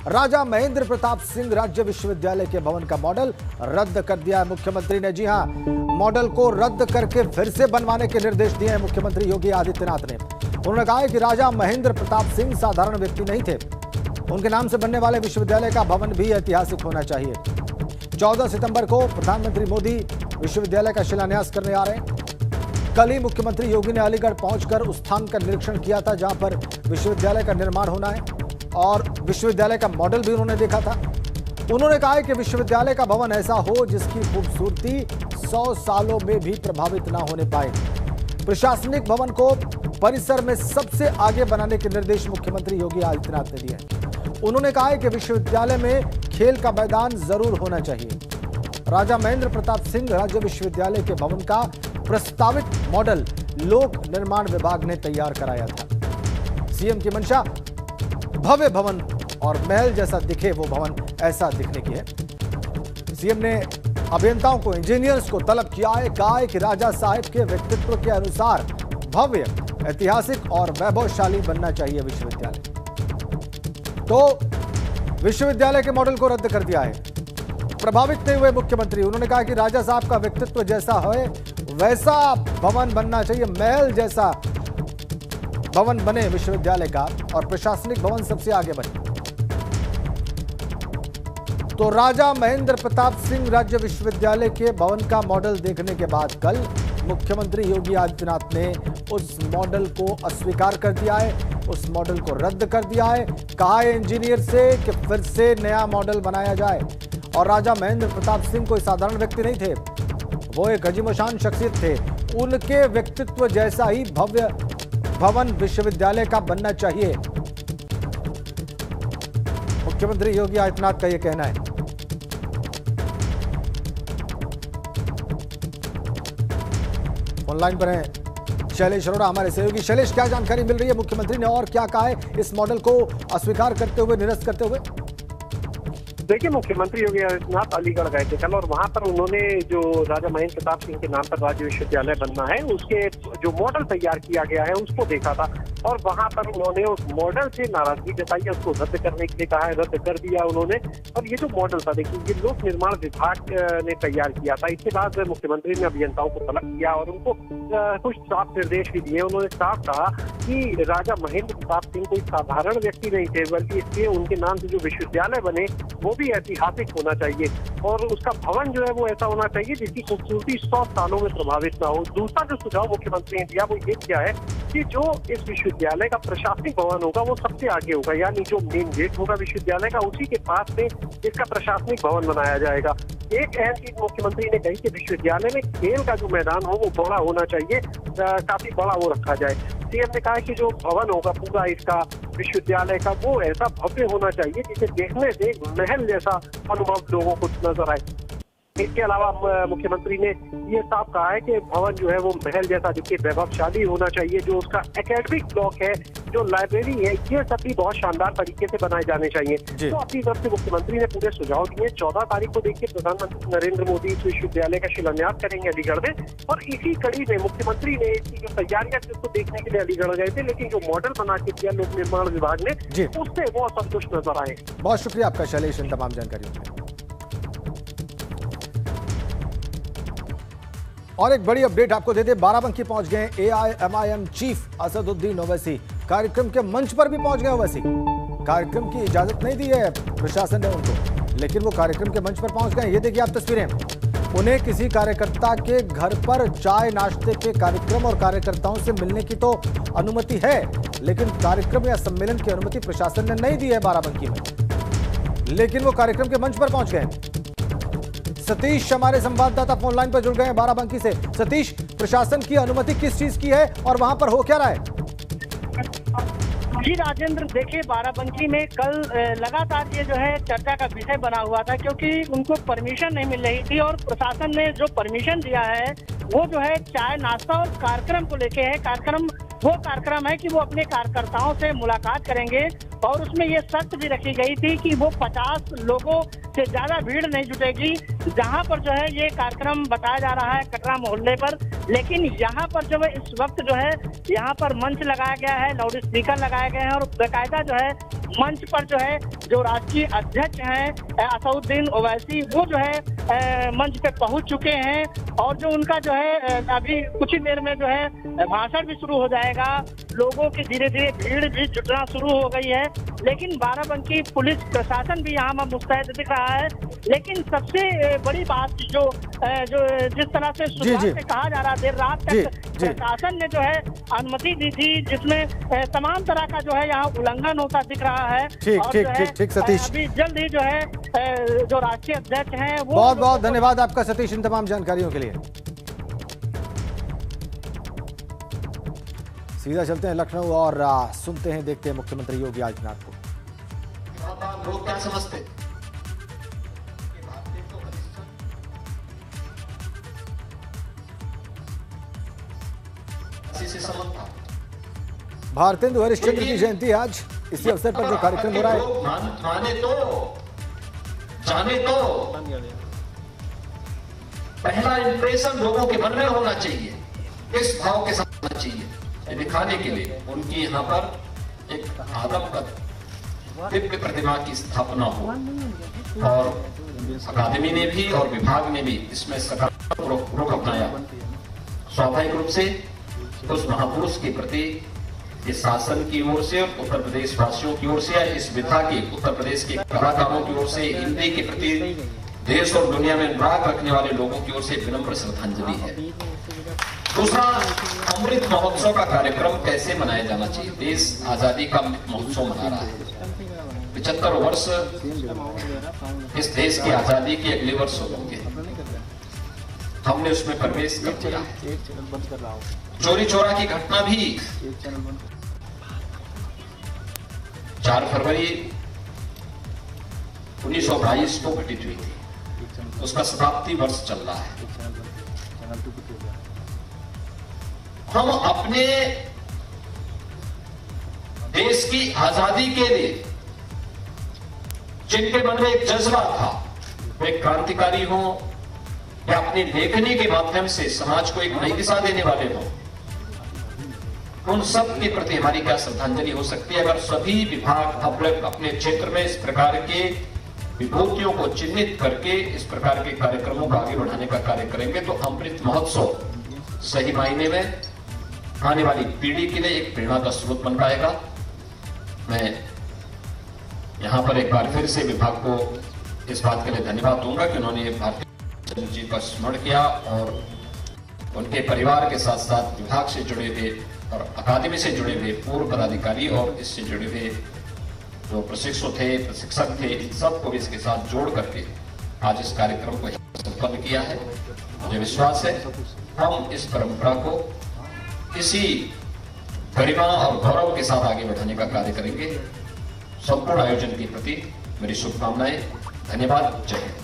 राजा महेंद्र प्रताप सिंह राज्य विश्वविद्यालय के भवन का मॉडल रद्द कर दिया है मुख्यमंत्री ने। जी हां, मॉडल को रद्द करके फिर से बनवाने के निर्देश दिए हैं मुख्यमंत्री योगी आदित्यनाथ ने। उन्होंने कहा है कि राजा महेंद्र प्रताप सिंह साधारण व्यक्ति नहीं थे, उनके नाम से बनने वाले विश्वविद्यालय का भवन भी ऐतिहासिक होना चाहिए। 14 सितंबर को प्रधानमंत्री मोदी विश्वविद्यालय का शिलान्यास करने आ रहे हैं। कल ही मुख्यमंत्री योगी ने अलीगढ़ पहुंचकर उस स्थान का निरीक्षण किया था जहां पर विश्वविद्यालय का निर्माण होना है और विश्वविद्यालय का मॉडल भी उन्होंने देखा था। उन्होंने कहा है कि विश्वविद्यालय का भवन ऐसा हो जिसकी खूबसूरती 100 सालों में भी प्रभावित ना होने पाए। प्रशासनिक भवन को परिसर में सबसे आगे बनाने के निर्देश मुख्यमंत्री योगी आदित्यनाथ ने दिए हैं। उन्होंने कहा है कि विश्वविद्यालय में खेल का मैदान जरूर होना चाहिए। राजा महेंद्र प्रताप सिंह राज्य विश्वविद्यालय के भवन का प्रस्तावित मॉडल लोक निर्माण विभाग ने तैयार कराया था। सीएम की मंशा भव्य भवन और महल जैसा दिखे वो भवन ऐसा दिखने की है। सीएम ने अभियंताओं को, इंजीनियर्स को तलब किया है, कहा है कि राजा साहब के व्यक्तित्व के अनुसार भव्य, ऐतिहासिक और वैभवशाली बनना चाहिए विश्वविद्यालय। तो विश्वविद्यालय के मॉडल को रद्द कर दिया है। प्रभावित नहीं हुए मुख्यमंत्री। उन्होंने कहा कि राजा साहब का व्यक्तित्व जैसा है वैसा भवन बनना चाहिए, महल जैसा भवन बने विश्वविद्यालय का और प्रशासनिक भवन सबसे आगे बने। तो राजा महेंद्र प्रताप सिंह राज्य विश्वविद्यालय के भवन का मॉडल देखने के बाद कल मुख्यमंत्री योगी आदित्यनाथ ने उस मॉडल को अस्वीकार कर दिया है, उस मॉडल को रद्द कर दिया है। कहा है इंजीनियर से कि फिर से नया मॉडल बनाया जाए। और राजा महेंद्र प्रताप सिंह कोई साधारण व्यक्ति नहीं थे, वो एक अजीमोशान शख्सियत थे। उनके व्यक्तित्व जैसा ही भव्य भवन विश्वविद्यालय का बनना चाहिए, मुख्यमंत्री योगी आदित्यनाथ का यह कहना है। ऑनलाइन पर हैं शैलेश अरोड़ा हमारे सहयोगी। शैलेश, क्या जानकारी मिल रही है, मुख्यमंत्री ने और क्या कहा है इस मॉडल को अस्वीकार करते हुए, निरस्त करते हुए? देखिए, मुख्यमंत्री योगी आदित्यनाथ अलीगढ़ गए थे कल और वहां पर उन्होंने जो राजा महेंद्र प्रताप सिंह के नाम पर राज्य विश्वविद्यालय बनना है उसके जो मॉडल तैयार किया गया है उसको देखा था और वहां पर उन्होंने उस मॉडल से नाराजगी जताई है, उसको रद्द करने के लिए कहा है, रद्द कर दिया उन्होंने। और ये जो मॉडल था, देखिए, ये लोक निर्माण विभाग ने तैयार किया था। इसके बाद मुख्यमंत्री ने अभियंताओं को तलब किया और उनको कुछ साफ निर्देश भी दिए। उन्होंने साफ कहा कि राजा महेंद्र प्रताप सिंह कोई साधारण व्यक्ति नहीं थे, बल्कि इसलिए उनके नाम से जो विश्वविद्यालय बने वो भी ऐतिहासिक होना चाहिए और उसका भवन जो है वो ऐसा होना चाहिए जिसकी खूबसूरती 100 सालों में प्रभावित ना हो। दूसरा जो सुझाव मुख्यमंत्री ने दिया वो ये किया है कि जो इस विश्वविद्यालय का प्रशासनिक भवन होगा वो सबसे आगे होगा, यानी जो मेन गेट होगा विश्वविद्यालय का उसी के पास में इसका प्रशासनिक भवन बनाया जाएगा। एक अहम चीज मुख्यमंत्री ने कही कि विश्वविद्यालय में खेल का जो मैदान हो वो बड़ा होना चाहिए, काफी बड़ा वो रखा जाए। सीएम ने कहा कि जो भवन होगा पूरा इसका विश्वविद्यालय का वो ऐसा भव्य होना चाहिए जिसे देखने से महल जैसा अनुभव लोगों को नजर आए। इसके अलावा मुख्यमंत्री ने ये साफ कहा है कि भवन जो है वो महल जैसा दिखे, वैभवशाली होना चाहिए। जो उसका एकेडमिक ब्लॉक है, जो लाइब्रेरी है, ये सब भी बहुत शानदार तरीके से बनाए जाने चाहिए। तो अपनी तरफ से मुख्यमंत्री ने पूरे सुझाव दिए। 14 तारीख को देखिए प्रधानमंत्री नरेंद्र मोदी इस विश्वविद्यालय का शिलान्यास करेंगे अलीगढ़ में और इसी कड़ी में मुख्यमंत्री ने इसकी जो तैयारियां जिसको देखने के लिए अलीगढ़ गए थे, लेकिन जो मॉडल बना के दिया लोक निर्माण विभाग ने उससे वो असंतुष्ट नजर आए। बहुत शुक्रिया आपका शैलेश इन तमाम जानकारियों। और एक बड़ी अपडेट आपको दे दें, बाराबंकी पहुंच गए एआईएमआईएम चीफ असदुद्दीन ओवैसी। कार्यक्रम के मंच पर भी पहुंच गए ओवैसी। कार्यक्रम की इजाजत नहीं दी है प्रशासन ने उनको, लेकिन वो कार्यक्रम के मंच पर पहुंच गए। ये देखिए आप तस्वीरें। उन्हें किसी कार्यकर्ता के घर पर चाय नाश्ते के कार्यक्रम और कार्यकर्ताओं से मिलने की तो अनुमति है, लेकिन कार्यक्रम या सम्मेलन की अनुमति प्रशासन ने नहीं दी है बाराबंकी में, लेकिन वो कार्यक्रम के मंच पर पहुंच गए। सतीश हमारे संवाददाता फोन लाइन पर जुड़ गए हैं बाराबंकी से। सतीश, प्रशासन की अनुमति किस चीज की है और वहां पर हो क्या रहा है? जी राजेंद्र, देखिए बाराबंकी में कल लगातार ये जो है चर्चा का विषय बना हुआ था क्योंकि उनको परमिशन नहीं मिल रही थी और प्रशासन ने जो परमिशन दिया है वो जो है चाय नाश्ता और कार्यक्रम को लेके है। वो कार्यक्रम है कि वो अपने कार्यकर्ताओं से मुलाकात करेंगे और उसमें ये शर्त भी रखी गई थी कि वो 50 लोगों से ज्यादा भीड़ नहीं जुटेगी। जहां पर जो है ये कार्यक्रम बताया जा रहा है कटरा मोहल्ले पर, लेकिन यहाँ पर जो है इस वक्त जो है यहाँ पर मंच लगाया गया है, लाउड स्पीकर लगाए गए हैं और बेकायदा जो है मंच पर जो है जो राष्ट्रीय अध्यक्ष हैं असदुद्दीन ओवैसी वो जो है मंच पे पहुंच चुके हैं और जो उनका जो है अभी कुछ ही देर में जो है भाषण भी शुरू हो जाएगा। लोगों की धीरे धीरे भीड़ भी जुटना शुरू हो गई है, लेकिन बाराबंकी पुलिस प्रशासन भी यहाँ मुस्तैद दिख रहा है। लेकिन सबसे बड़ी बात जो जिस तरह से शुरुआत से कहा जा रहा देर रात तक प्रशासन ने जो है अनुमति दी थी, जिसमें तमाम तरह का जो है यहाँ उल्लंघन होता दिख रहा है। ठीक सतीश, अभी जल्द ही जो है जो राष्ट्रीय अध्यक्ष हैं वो बहुत बहुत धन्यवाद आपका सतीश इन तमाम जानकारियों के लिए। सीधा चलते हैं लखनऊ और सुनते हैं देखते हैं मुख्यमंत्री योगी आदित्यनाथ को। लोग क्या समझते से समझता भारतेंदु हरिश्चंद्र की जयंती आज, इसी अवसर पर जो कार्यक्रम हो रहा है माने तो जाने तो पहला इंप्रेशन लोगों के मन में होना चाहिए, इस भाव के साथ होना चाहिए, दिखाने के लिए उनकी यहाँ पर एक आदम का दिव्य प्रतिमा की स्थापना हो। और अकादमी ने भी और विभाग ने भी इसमें सकारात्मक रुख अपनाया। स्वाभाविक रूप से उस महापुरुष के प्रति इस शासन की ओर से, उत्तर प्रदेश वासियों की ओर से या इस विधा के उत्तर प्रदेश के कलाकारों की ओर से हिंदी के प्रति देश और दुनिया में अनुराग रखने वाले लोगों की ओर से विनम्र श्रद्धांजलि है। दूसरा, अमृत महोत्सव का कार्यक्रम कैसे मनाया जाना चाहिए। देश आजादी का अमृत महोत्सव मना रहा है। 75 वर्ष इस देश की आजादी के अगले वर्ष होंगे, हमने उसमें प्रवेश कर दिया। चोरी चोरा की घटना भी 4 फरवरी 1922 को घटित हुई थी, उसका शताब्दी वर्ष चल रहा है। हम अपने देश की आजादी के लिए जिनके मन में एक जज्बा था, वे क्रांतिकारी हो या अपनी लेखनी के माध्यम से समाज को एक नई दिशा देने वाले हो, उन सब के प्रति हमारी क्या श्रद्धांजलि हो सकती है। अगर सभी विभाग अपने क्षेत्र में इस प्रकार के विभूतियों को चिन्हित करके इस प्रकार के कार्यक्रमों को आगे बढ़ाने का कार्य करेंगे तो अमृत महोत्सव सही मायने में आने वाली पीढ़ी के लिए एक प्रेरणा का स्रोत बन पाएगा। मैं यहां पर एक बार फिर से विभाग को इस बात के लिए धन्यवाद दूंगा कि उन्होंने भारतीय जी का स्मरण किया और उनके परिवार के साथ साथ विभाग से जुड़े हुए और अकादमी से जुड़े हुए पूर्व पदाधिकारी और इससे जुड़े हुए जो प्रशिक्षु थे, प्रशिक्षक थे, इन सबको भी इसके साथ जोड़ करके आज इस कार्यक्रम को संपन्न किया है। मुझे विश्वास है हम इस परंपरा को इसी गरिमा और गौरव के साथ आगे बढ़ाने का कार्य करेंगे। संपूर्ण आयोजन के प्रति मेरी शुभकामनाएं। धन्यवाद। जय हिंद।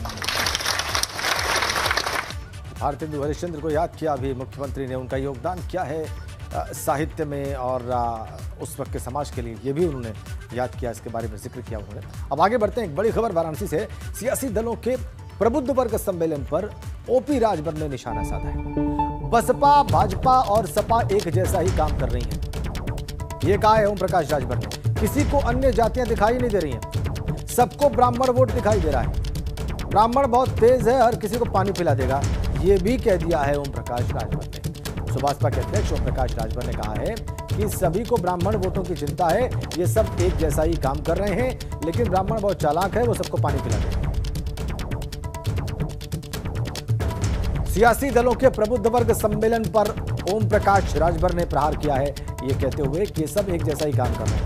भारतेंदु हरिश्चंद्र को याद किया अभी मुख्यमंत्री ने, उनका योगदान क्या है साहित्य में और उस वक्त के समाज के लिए, ये भी उन्होंने याद किया, इसके बारे में जिक्र किया उन्होंने। अब आगे बढ़ते हैं, एक बड़ी खबर वाराणसी से। सियासी दलों के प्रबुद्ध वर्ग सम्मेलन पर ओपी राजभर ने निशाना साधा है। बसपा, भाजपा और सपा एक जैसा ही काम कर रही हैं, ये कहा है ओम प्रकाश राजभर ने। किसी को अन्य जातियां दिखाई नहीं दे रही हैं, सबको ब्राह्मण वोट दिखाई दे रहा है। ब्राह्मण बहुत तेज है, हर किसी को पानी पिला देगा, ये भी कह दिया है ओम प्रकाश राजभर ने। सुभाषपा के अध्यक्ष ओम प्रकाश राजभर ने कहा है कि सभी को ब्राह्मण वोटों की चिंता है, ये सब एक जैसा ही काम कर रहे हैं, लेकिन ब्राह्मण बहुत चालाक है, वो सबको पानी पिला देगा। सियासी दलों के प्रबुद्ध वर्ग सम्मेलन पर ओम प्रकाश राजभर ने प्रहार किया है, ये कहते हुए कि ये सब एक जैसा ही काम कर रहे हैं,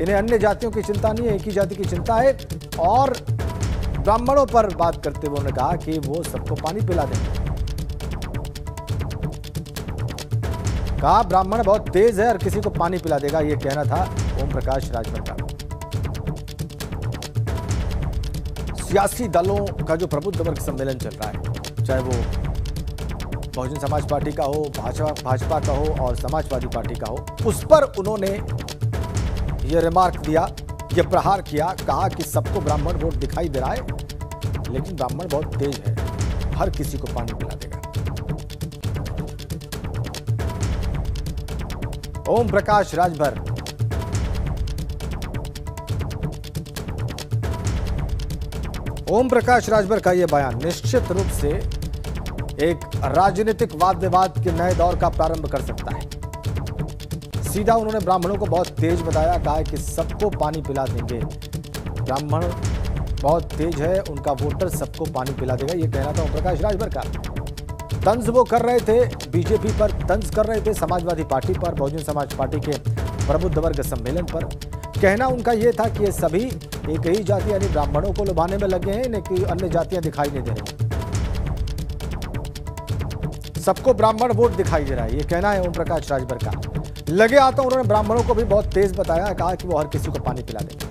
इन्हें अन्य जातियों की चिंता नहीं है, एक ही जाति की चिंता है। और ब्राह्मणों पर बात करते हुए उन्होंने कहा कि वो सबको पानी पिला देंगे। कहा ब्राह्मण बहुत तेज है और किसी को पानी पिला देगा, ये कहना था ओम प्रकाश राजभर का। सियासी दलों का जो प्रबुद्ध वर्ग सम्मेलन चल रहा है, चाहे वो बहुजन समाज पार्टी का हो, भाजपा का हो और समाजवादी पार्टी का हो, उस पर उन्होंने ये रिमार्क दिया, ये प्रहार किया। कहा कि सबको ब्राह्मण वोट दिखाई दे रहा है, लेकिन ब्राह्मण बहुत तेज है, हर किसी को पानी पिला देगा। ओम प्रकाश राजभर। ओम प्रकाश राजभर का यह बयान निश्चित रूप से एक राजनीतिक वाद विवाद के नए दौर का प्रारंभ कर सकता है। सीधा उन्होंने ब्राह्मणों को बहुत तेज बताया, कहा कि सबको पानी पिला देंगे, ब्राह्मण बहुत तेज है, उनका वोटर सबको पानी पिला देगा, ये कहना था ओम प्रकाश राजभर का। तंज वो कर रहे थे बीजेपी पर, तंज कर रहे थे समाजवादी पार्टी पर, बहुजन समाज पार्टी के प्रबुद्ध वर्ग सम्मेलन पर। कहना उनका यह था कि ये सभी एक ही जाति यानी ब्राह्मणों को लुभाने में लगे हैं, इन्हें कि अन्य जातियां दिखाई नहीं दे रही, सबको ब्राह्मण वोट दिखाई दे रहा है, ये कहना है ओम प्रकाश राजभर का। लगे आता उन्होंने ब्राह्मणों को भी बहुत तेज बताया, कहा कि वो हर किसी को पानी पिला देंगे।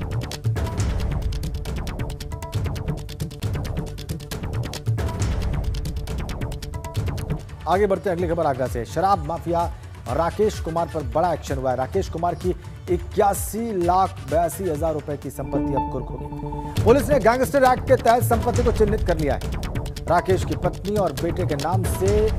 आगे बढ़ते अगली खबर आगरा से। शराब माफिया राकेश कुमार पर बड़ा एक्शन हुआ है। राकेश कुमार की 81,82,000 रुपए की संपत्ति अब कुर्क होगी। पुलिस ने गैंगस्टर एक्ट के तहत संपत्ति को चिन्हित कर लिया है। राकेश की पत्नी और बेटे के नाम से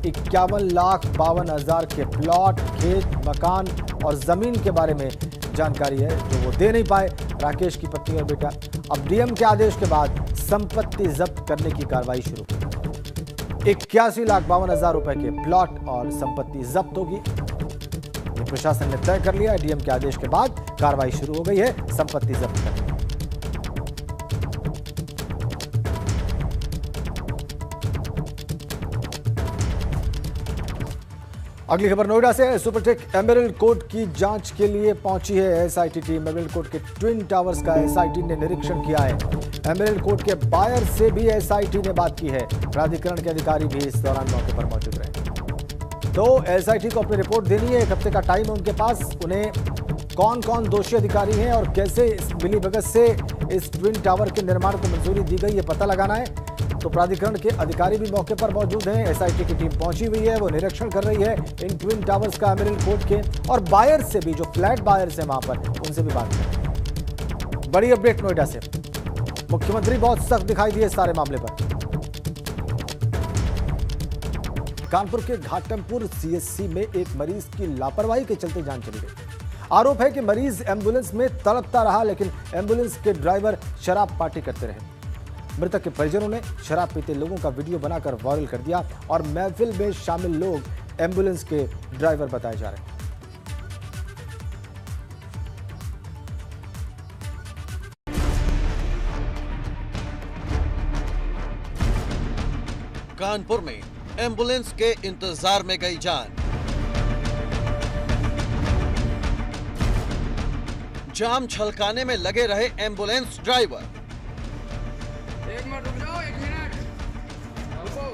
51,52,000 के प्लॉट, खेत, मकान और जमीन के बारे में जानकारी है जो वो दे नहीं पाए। राकेश की पत्नी और बेटा अब डीएम के आदेश के बाद संपत्ति जब्त करने की कार्रवाई शुरू। 81,52,000 रुपए के प्लॉट और संपत्ति जब्त होगी। ये प्रशासन ने तय कर लिया है। डीएम के आदेश के बाद कार्रवाई शुरू हो गई है संपत्ति जब्त करने। अगली खबर नोएडा से है। सुपरटेक एमरल्ड कोर्ट की जांच के लिए पहुंची है एसआईटी टीम। एमरल्ड कोर्ट के ट्विन टावर्स का एसआईटी ने निरीक्षण किया है। एमरल्ड कोर्ट के बायर से भी एसआईटी ने बात की है। प्राधिकरण के अधिकारी भी इस दौरान मौके पर मौजूद रहे। तो एसआईटी को अपनी रिपोर्ट देनी है, 1 हफ्ते का टाइम है उनके पास। उन्हें कौन कौन दोषी अधिकारी हैं और कैसे इस मिलीभगत से इस ट्विन टावर के निर्माण को मंजूरी दी गई, ये पता लगाना है। तो प्राधिकरण के अधिकारी भी मौके पर मौजूद हैं। एसआईटी की टीम पहुंची हुई है, वो निरीक्षण कर रही है इन ट्विन टावर्स का, एमरल्ड कोर्ट के और बायर से भी, जो फ्लैट बायर्स हैं वहां पर, उनसे भी बात करें। बड़ी अपडेट नोएडा से। मुख्यमंत्री बहुत सख्त दिखाई दिए सारे मामले पर। कानपुर के घाटमपुर सीएचसी में एक मरीज की लापरवाही के चलते जान चली गई। आरोप है कि मरीज एम्बुलेंस में तड़पता रहा, लेकिन एम्बुलेंस के ड्राइवर शराब पार्टी करते रहे। मृतक के परिजनों ने शराब पीते लोगों का वीडियो बनाकर वायरल कर दिया और महफिल में शामिल लोग एम्बुलेंस के ड्राइवर बताए जा रहे हैं। कानपुर में एम्बुलेंस के इंतजार में गई जान। जाम छलकाने में लगे रहे एम्बुलेंस ड्राइवर। एक मिनट रुक जाओ, 1 मिनट रुको।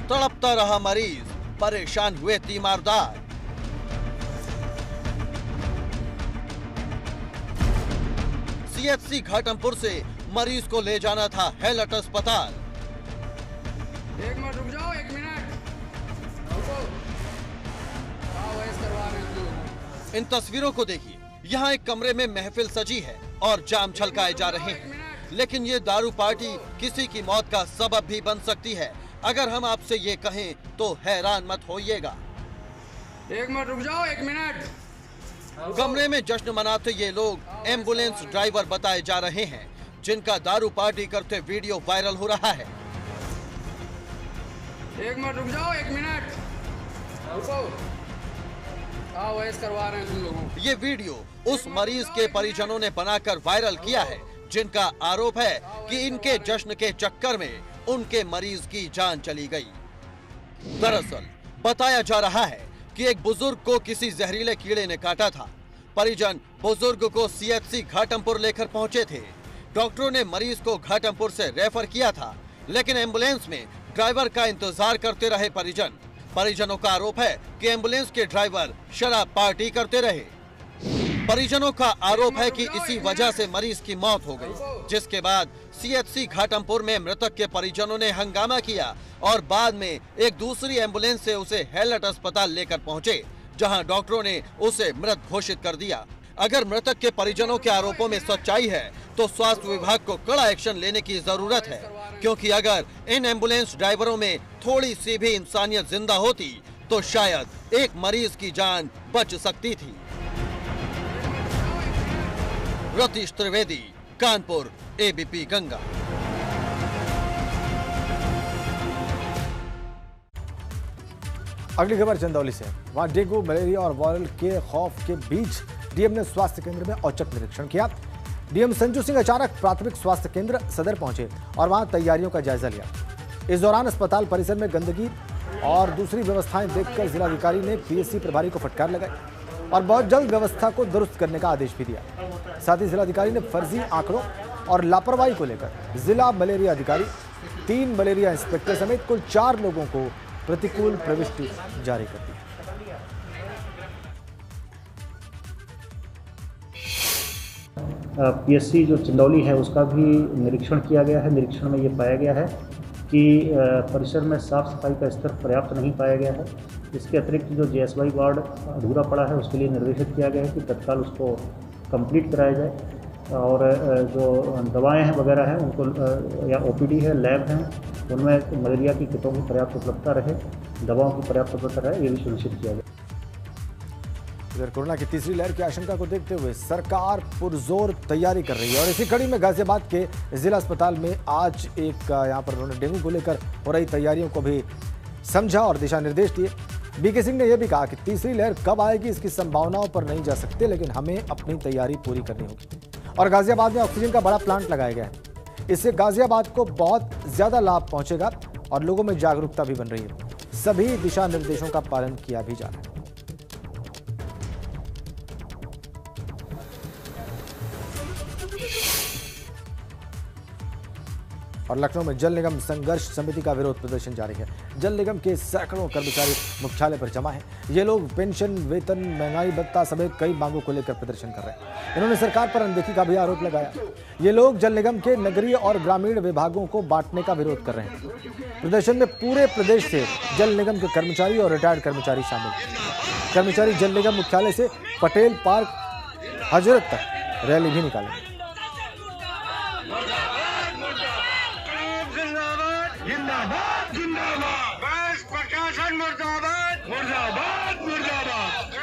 तड़पता रहा मरीज, परेशान हुए तीमारदार। सीएचसी घाटमपुर से मरीज को ले जाना था हेलट अस्पताल। 1 मिनट रुक जाओ, 1 मिनट रुको। करवा रहे हैं। इन तस्वीरों को देखिए। यहाँ एक कमरे में महफिल सजी है और जाम छलकाए जा रहे हैं, लेकिन ये दारू पार्टी किसी की मौत का सबब भी बन सकती है। अगर हम आपसे ये कहें तो हैरान मत होइएगा। 1 मिनट रुक जाओ, 1 मिनट। कमरे में जश्न मनाते ये लोग एम्बुलेंस ड्राइवर बताए जा रहे हैं, जिनका दारू पार्टी करते वीडियो वायरल हो रहा है। 1 मिनट रुक जाओ, 1 मिनट रुको। करवा रहे हैं तुम लोगों। ये वीडियो उस मरीज के परिजनों ने बनाकर वायरल किया है, जिनका आरोप है कि इनके जश्न के चक्कर में उनके मरीज की जान चली गई। दरअसल बताया जा रहा है कि एक बुजुर्ग को किसी जहरीले कीड़े ने काटा था। परिजन बुजुर्ग को सीएचसी घाटमपुर लेकर पहुंचे थे। डॉक्टरों ने मरीज को घाटमपुर से रेफर किया था, लेकिन एम्बुलेंस में ड्राइवर का इंतजार करते रहे परिजन। परिजनों का आरोप है कि एम्बुलेंस के ड्राइवर शराब पार्टी करते रहे। परिजनों का आरोप है कि इसी वजह से मरीज की मौत हो गई, जिसके बाद सीएचसी घाटमपुर में मृतक के परिजनों ने हंगामा किया और बाद में एक दूसरी एम्बुलेंस से उसे हेलट अस्पताल लेकर पहुंचे, जहां डॉक्टरों ने उसे मृत घोषित कर दिया। अगर मृतक के परिजनों के आरोपों में सच्चाई है तो स्वास्थ्य विभाग को कड़ा एक्शन लेने की जरूरत है, क्योंकि अगर इन एम्बुलेंस ड्राइवरों में थोड़ी सी भी इंसानियत जिंदा होती तो शायद एक मरीज की जान बच सकती थी। रतीश त्रिवेदी, कानपुर, एबीपी गंगा। अगली खबर चंदौली से। वहां डेंगू, मलेरिया और वायरल के खौफ के बीच डीएम ने स्वास्थ्य केंद्र में औचक निरीक्षण किया। डीएम संजू सिंह अचानक प्राथमिक स्वास्थ्य केंद्र सदर पहुंचे और वहां तैयारियों का जायजा लिया। इस दौरान अस्पताल परिसर में गंदगी और दूसरी व्यवस्थाएं देखकर जिलाधिकारी ने पीएससी प्रभारी को फटकार लगाई और बहुत जल्द व्यवस्था को दुरुस्त करने का आदेश भी दिया। साथ ही जिलाधिकारी ने फर्जी आंकड़ों और लापरवाही को लेकर जिला मलेरिया अधिकारी, 3 मलेरिया इंस्पेक्टर समेत कुल 4 लोगों को प्रतिकूल प्रविष्टि जारी कर दी। पीएससी जो चंदौली है उसका भी निरीक्षण किया गया है। निरीक्षण में ये पाया गया है कि परिसर में साफ सफाई का स्तर पर्याप्त नहीं पाया गया है। इसके अतिरिक्त जो जेएसवाई वार्ड अधूरा पड़ा है उसके लिए निर्देशित किया गया है कि तत्काल उसको कंप्लीट कराया जाए और जो दवाएं हैं वगैरह हैं उनको या ओपीडी है, लैब हैं, उनमें मलेरिया की किटों की पर्याप्त उपलब्धता रहे, दवाओं की पर्याप्त उपलब्धता रहे, ये भी सुनिश्चित किया गया। इधर कोरोना की तीसरी लहर की आशंका को देखते हुए सरकार पुरजोर तैयारी कर रही है और इसी कड़ी में गाजियाबाद के जिला अस्पताल में आज एक यहां पर उन्होंने डेंगू को लेकर हो रही तैयारियों को भी समझा और दिशा निर्देश दिए। बीके सिंह ने यह भी कहा कि तीसरी लहर कब आएगी इसकी संभावनाओं पर नहीं जा सकते, लेकिन हमें अपनी तैयारी पूरी करनी होगी। और गाजियाबाद में ऑक्सीजन का बड़ा प्लांट लगाया गया है। इससे गाजियाबाद को बहुत ज्यादा लाभ पहुंचेगा और लोगों में जागरूकता भी बन रही है। सभी दिशा निर्देशों का पालन किया भी जा रहा है। और लखनऊ में जल निगम संघर्ष समिति का विरोध प्रदर्शन जारी है। जल निगम के सैकड़ों कर्मचारी मुख्यालय पर जमा हैं। ये लोग पेंशन, वेतन, महंगाई भत्ता समेत कई मांगों को लेकर प्रदर्शन कर रहे हैं। इन्होंने सरकार पर अनदेखी का भी आरोप लगाया। ये लोग जल निगम के नगरीय और ग्रामीण विभागों को बांटने का विरोध कर रहे हैं। प्रदर्शन में पूरे प्रदेश से जल निगम के कर्मचारी और रिटायर्ड कर्मचारी शामिल। कर्मचारी जल निगम मुख्यालय से पटेल पार्क, हजरत तक रैली भी निकालेंगे। जिंदाबाद जिंदाबाद, बस प्रशासन मुर्दाबाद मुर्दाबाद मुर्दाबाद।